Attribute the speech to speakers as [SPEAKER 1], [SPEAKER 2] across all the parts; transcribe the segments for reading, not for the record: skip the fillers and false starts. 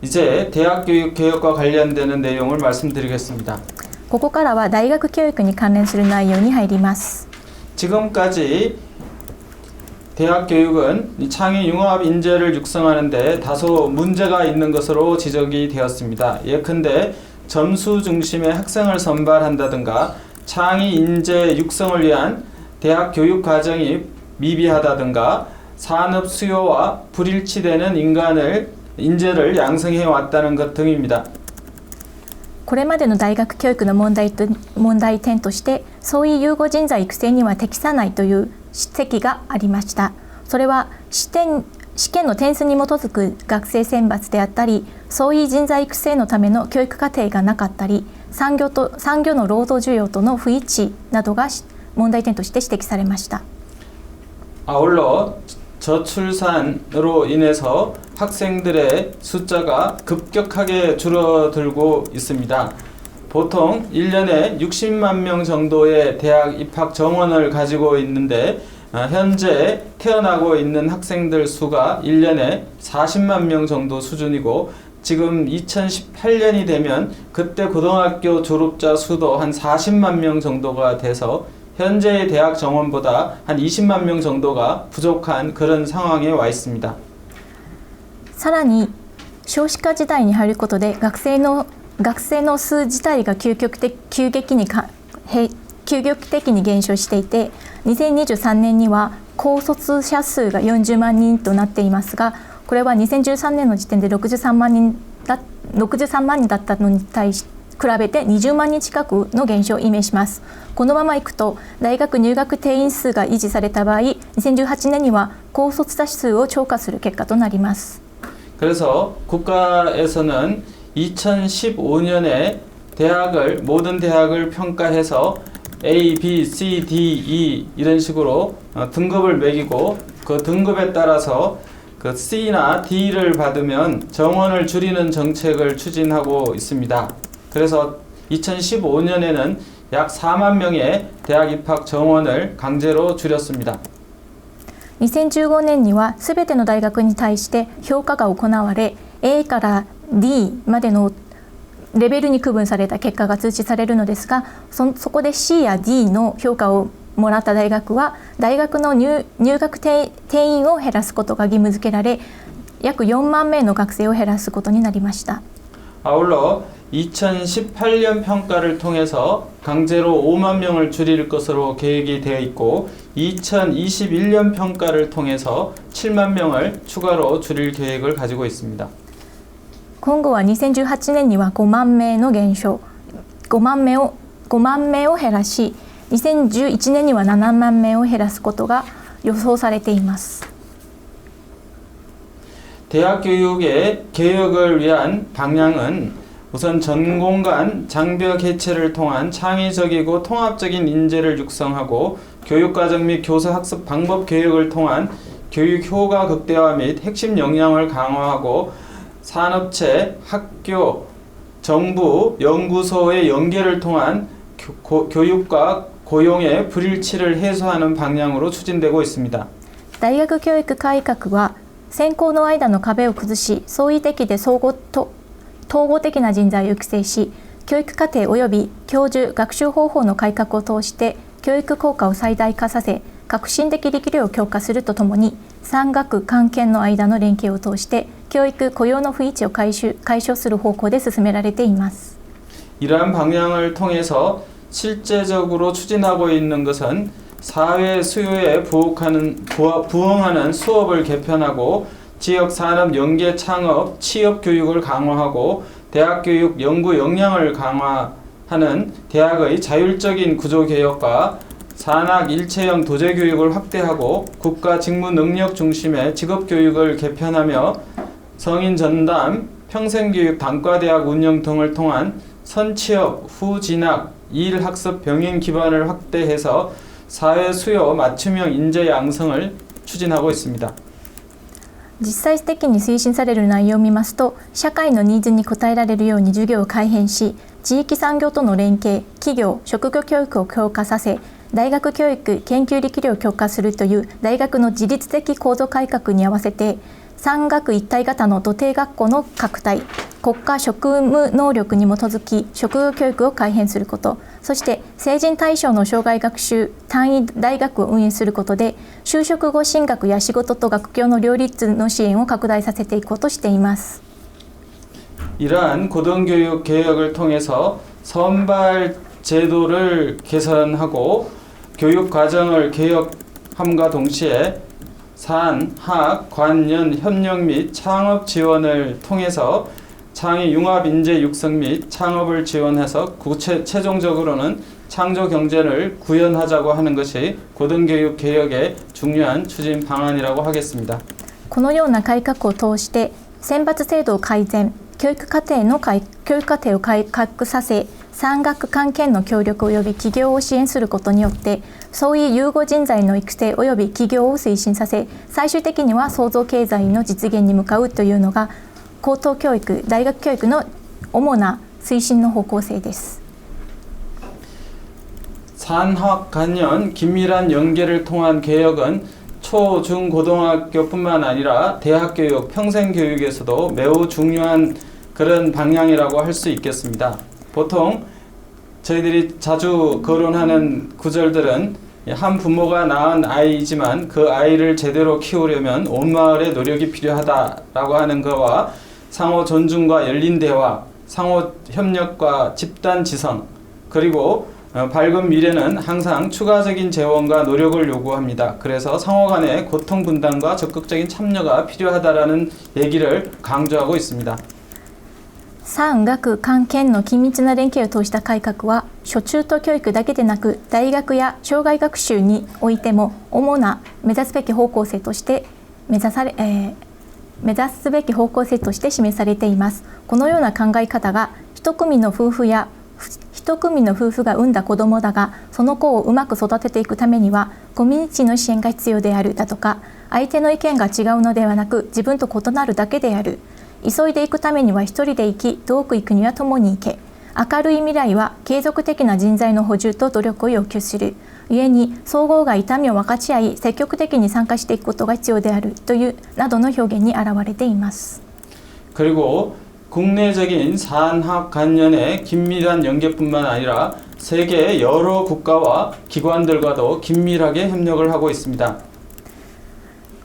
[SPEAKER 1] 이제 대학 교육 개혁과 관련되는 내용을 말씀드리겠습니다.
[SPEAKER 2] ここからは大学教育に関連する内容に入ります。
[SPEAKER 1] 지금까지 대학 교육은 이 창의 융합 인재를 육성하는 데 다소 문제가 있는 것으로 지적이 되었습니다. 예컨대 점수 중심의 학생을 선발한다든가 창의 인재 육성을 위한 대학 교육 과정이 미비하다든가 산업 수요와 불일치되는 인재를 양성해 왔다는 것 등입니다.
[SPEAKER 2] これまでの大学教育の問題点として、そういう有語人材育成には適さないという指摘がありました。それは試験の点数に基づく学生選抜であったり、そういう人材育成のための教育課程がなかったり、産業の労働需要との不一致などが問題点として指摘されました。
[SPEAKER 1] 아울러 저출산으로 인해서 학생들의 숫자가 급격하게 줄어들고 있습니다. 보통 1년에 60만 명 정도의 대학 입학 정원을 가지고 있는데 현재 태어나고 있는 학생들 수가 1년에 40만 명 정도 수준이고 지금 2018년이 되면 그때 고등학교 졸업자 수도 한 40만 명 정도가 돼서 현재의 대학 정원보다 한 20만 명 정도가 부족한 그런 상황에 와 있습니다.
[SPEAKER 2] さらに少子化時代に入ることで学生の数自体が急激に減少していて、2023年には高卒者数が40万人となっていますが、これは2013年の時点で63万人だったのに対し比べて20万人近くの減少を意味します。このままいくと大学入学定員数が維持された場合、2018年には高卒者数を超過する結果となります。
[SPEAKER 1] 그래서 국가에서는 2015년에 모든 대학을 평가해서 A, B, C, D, E 이런 식으로 등급을 매기고 그 등급에 따라서 그 C나 D를 받으면 정원을 줄이는 정책을 추진하고 있습니다. 그래서 2015년에는 약 4만 명의 대학 입학 정원을 강제로 줄였습니다.
[SPEAKER 2] 2015年にはすべての大学に対して評価が行われ、 A から D までのレベルに区分された結果が通知されるのですが、そこで C や D の評価をもらった大学は大学の入学定員を減らすことが義務付けられ、約4万名の学生を減らすことになりました。
[SPEAKER 1] 아울러 2018년 평가를 통해서 강제로 5만 명을 줄일 것으로 계획이 되어 있고 2021년 평가를 통해서 7만 명을 추가로 줄일 계획을 가지고 있습니다.
[SPEAKER 2] 今後は2018年には5万名の減少、5万名を減らし、2011年には7万名を減らすことが予想されています。
[SPEAKER 1] 대학 교육의 개혁을 위한 방향은 우선 전공 간 장벽 해체를 통한 창의적이고 통합적인 인재를 육성하고 교육과정 및 교사 학습 방법 개혁을 통한 교육 효과 극대화 및 핵심 역량을 강화하고 산업체, 학교, 정부, 연구소의 연계를 통한 교육과 고용의 불일치를 해소하는 방향으로 추진되고 있습니다.
[SPEAKER 2] 大学教育改革は専攻の間の壁を崩し、相違的で統合的な人材を育成し、教育課程及び教授学習方法の改革を通して教育効果を最大化させ、革新的力量を強化するとともに、産学官研の間の連携を通して教育雇用の不一致を解消する方向で進められています。
[SPEAKER 1] 이러한 방향을 통해서 실제적으로 추진하고 있는 것은 사회 수요에 부응하는 수업을 개편하고 지역 산업 연계 창업, 취업 교육을 강화하고 대학 교육 연구 역량을 강화하는 대학의 자율적인 구조 개혁과 산학 일체형 도제 교육을 확대하고 국가 직무 능력 중심의 직업 교육을 개편하며 성인 전담, 평생교육 단과대학 운영 등을 통한 선취업, 후진학, 일학습 병행 기반을 확대해서 사회 수요 맞춤형 인재 양성을 추진하고 있습니다.
[SPEAKER 2] 実際的に推進される内容を見ますと、社会のニーズに応えられるように授業を改変し、地域産業との連携、企業・職業教育を強化させ、大学教育・研究力量を強化するという大学の自律的構造改革に合わせて、産学一体型の土定学校の拡大、国家職務能力に基づき職業教育を改変すること、そして成人対象の障害学習単位大学を運営することで、就職後進学や仕事と学業の両立の支援を拡大させていこうとしています。
[SPEAKER 1] 이러한 고등교육 개혁을 통해서 선발 제도를 개선하고 교육 과정을 개혁함과 동시에 산, 학, 관연, 협력 및 창업 지원을 통해서 창의 융합 인재 육성 및 창업을 지원해서 최종적으로는 창조 경제를 구현하자고 하는 것이 고등교육 개혁의 중요한 추진 방안이라고 하겠습니다.
[SPEAKER 2] このような改革を通して選抜制度を改善、教育課程を改革させ、産学官県の協力及び企業を支援することによってそういう有語人材の育成及び企業を推進させ、最終的には創造経済の実現に向かうというのが高等教育、大学教育の主な推進の方向性です。
[SPEAKER 1] 산학 관련 긴밀한 연계를 통한 개혁은 초, 중, 고등학교뿐만 아니라 대학교육, 평생교육에서도 매우 중요한 그런 방향이라고 할 수 있겠습니다. 보통 저희들이 자주 거론하는 구절들은 한 부모가 낳은 아이이지만 그 아이를 제대로 키우려면 온 마을의 노력이 필요하다라고 하는 것과 상호 존중과 열린 대화, 상호 협력과 집단 지성, 그리고 밝은 미래는 항상 추가적인 재원과 노력을 요구합니다. 그래서 상호 간의 고통 분담과 적극적인 참여가 필요하다라는 얘기를 강조하고 있습니다.
[SPEAKER 2] 産学官県の緊密な連携を通した改革は初中等教育だけでなく大学や障害学習においても主な目指すべき方向性として示されています。このような考え方が一組の夫婦が産んだ子供だがその子をうまく育てていくためにはコミュニティの支援が必要であるだとか、相手の意見が違うのではなく自分と異なるだけである、急いでいくためには一人で行き、遠く行くには共に行け、明るい未来は継続的な人材の補充と努力を要求する、故に総合が痛みを分かち合い積極的に参加していくことが必要であるというなどの表現に表れています。
[SPEAKER 1] 그리고 국내적인 산학 관련의 긴밀한 연계뿐만 아니라 세계의 여러 국가와 기관들과도 긴밀하게 협력을 하고 있습니다.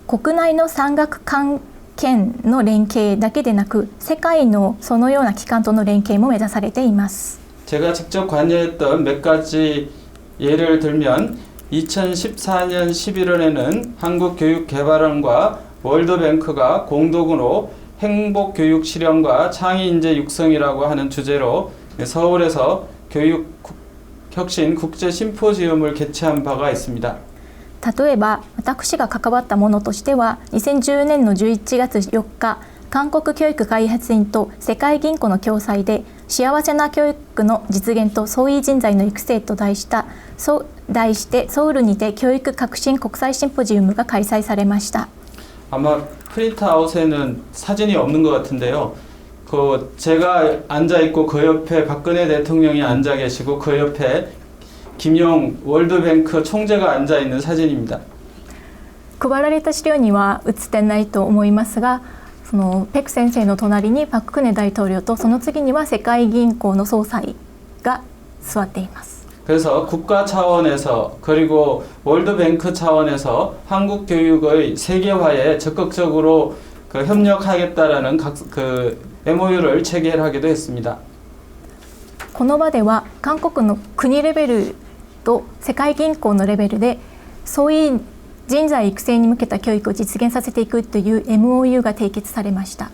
[SPEAKER 2] 国内の産学官県の連携だけでなく世界のそのような機関との連携も目指されています。
[SPEAKER 1] 제가 직접 관여했던 몇 가지 예를 들면 2014년 11월에는 한국교육개발원과 월드뱅크가 공동으로 행복교육 실현과 창의인재 육성이라고 하는 주제로 서울에서 교육혁신 국제심포지움을 개최한 바가 있습니다.
[SPEAKER 2] 例えば私が関わったものとしては2010年の11月4日韓国教育開発院と世界銀行の共催で幸せな教育の実現と創意人材の育成と題してソウルにて教育革新国際シンポジウムが開催されました。
[SPEAKER 1] 아마 프린트아웃에는 사진이 없는 것 같은데요. 제가 앉아 있고 그 옆에 박근혜 대통령이 앉아 계시고 그 옆에 김용 월드뱅크 총재가 앉아 있는 사진입니다.
[SPEAKER 2] 配られた資料には写ってないと思いますが、そのペク先生の隣にパク・クネ大統領とその次には世界銀行の総裁が座っています。
[SPEAKER 1] 그래서 국가 차원에서 그리고 월드뱅크 차원에서 한국 교육의 세계화에 적극적으로 협력하겠다라는 MOU를 체결하기도 했습니다.
[SPEAKER 2] この場では韓国の国レベルと世界銀行のレベルでそういう人材育成に向けた教育を実現させていくという MOU が締結されました。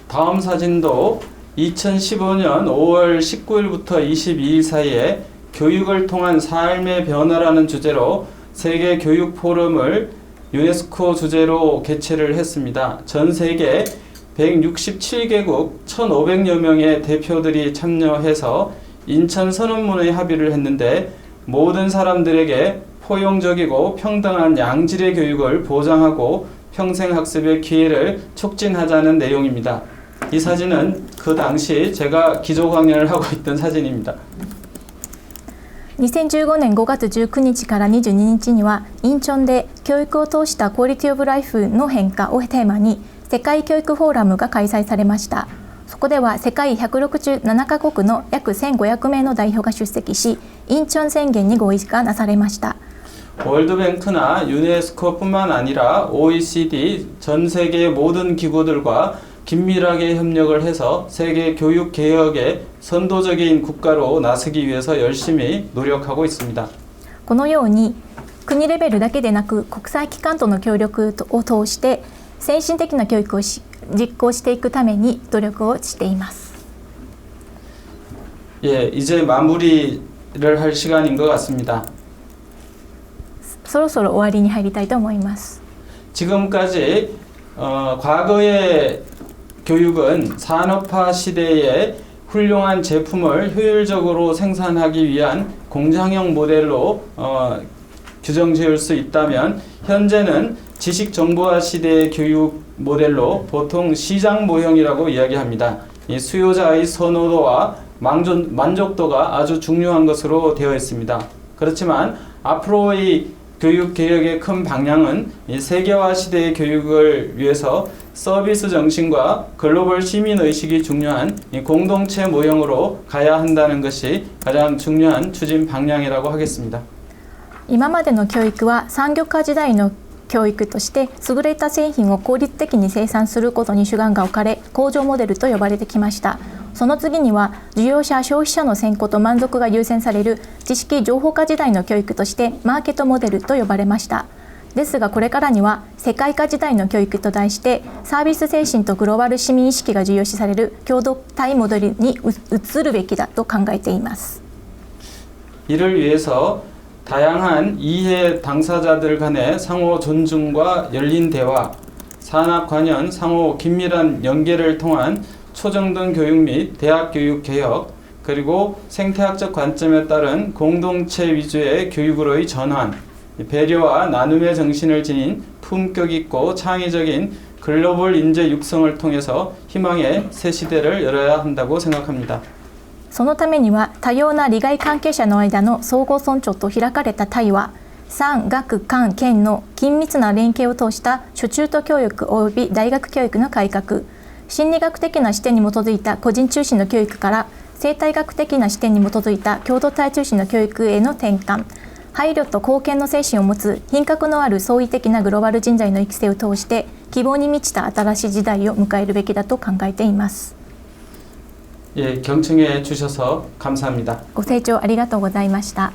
[SPEAKER 1] 다음 사진도 2015년 5월 19일부터 22일 사이에 교육을 통한 삶의 변화라는 주제로 세계 교육 포럼을 유네스코 주제로 개최를 했습니다. 전 세계 167개국 1,500여 명의 대표들이 참여해서 인천 선언문에 합의를 했는데 모든 사람들에게 포용적이고 평등한 양질의 교육을 보장하고 평생학습의 기회를 촉진하자는 내용입니다. 이 사진은 그 당시 제가 기조 강연을 하고 있던 사진입니다.
[SPEAKER 2] 2015年5月19日から22日にはインチョンで教育を通したクオリティオブライフの変化をテーマに世界教育フォーラムが開催されました。そこでは世界167カ国の約1500名の代表が出席し、インチョン宣言に合意がなされました。
[SPEAKER 1] 월드뱅크나 유네스코뿐만 아니라 OECD 전 세계의 모든 기구들과 긴밀하게 협력을 해서 세계 교육 개혁의 선도적인 국가로 나서기 위해서 열심히 노력하고 있습니다.
[SPEAKER 2] このように国レベルだけでなく国際機関との協力を通して先進的な教育を実行していくために努力をしています。
[SPEAKER 1] 예, 이제 마무리를 할 시간인 것 같습니다.
[SPEAKER 2] そろそろ終わりに入りたいと思います。
[SPEAKER 1] 지금까지 과거의 교육은 산업화 시대에 훌륭한 제품을 효율적으로 생산하기 위한 공장형 모델로 규정 지을 수 있다면 현재는 지식 정보화 시대의 교육 모델로 보통 시장 모형이라고 이야기합니다. 이 수요자의 선호도와 만족도가 아주 중요한 것으로 되어 있습니다. 그렇지만 앞으로의 교육 개혁의 큰 방향은 이 세계화 시대의 교육을 위해서 서비스 정신과 글로벌 시민 의식이 중요한 이 공동체 모형으로 가야 한다는 것이 가장 중요한 추진 방향이라고 하겠습니다.
[SPEAKER 2] 今までの教育は産業化時代の教育として優れた製品を効率的に生産することに主眼が置かれ、工場モデルと呼ばれてきました。その次には需要者消費者の先行と満足が優先される知識情報化時代の教育としてマーケットモデルと呼ばれました。ですがこれからには世界化時代の教育と題してサービス精神とグローバル市民意識が重要視される共同体モデルに移るべきだと考えています。
[SPEAKER 1] 이를 위해서 다양한 이해 당사자들 간의 상호 존중과 열린 대화, 산학 관련 상호 긴밀한 연계를 통한 초정등 교육 및 대학 교육 개혁, 그리고 생태학적 관점에 따른 공동체 위주의 교육으로의 전환, 배려와 나눔의 정신을 지닌 품격 있고 창의적인 글로벌 인재 육성을 통해서 희망의 새 시대를 열어야 한다고 생각합니다.
[SPEAKER 2] そのためには多様な利害関係者の間の相互尊重と開かれた対話、産学官県の緊密な連携を通した初中等教育及び大学教育の改革、心理学的な視点に基づいた個人中心の教育から生態学的な視点に基づいた共同体中心の教育への転換、配慮と貢献の精神を持つ品格のある創意的なグローバル人材の育成を通して希望に満ちた新しい時代を迎えるべきだと考えています。
[SPEAKER 1] 예, 경청해 주셔서 감사합니다.
[SPEAKER 2] ご清聴ありがとうございました。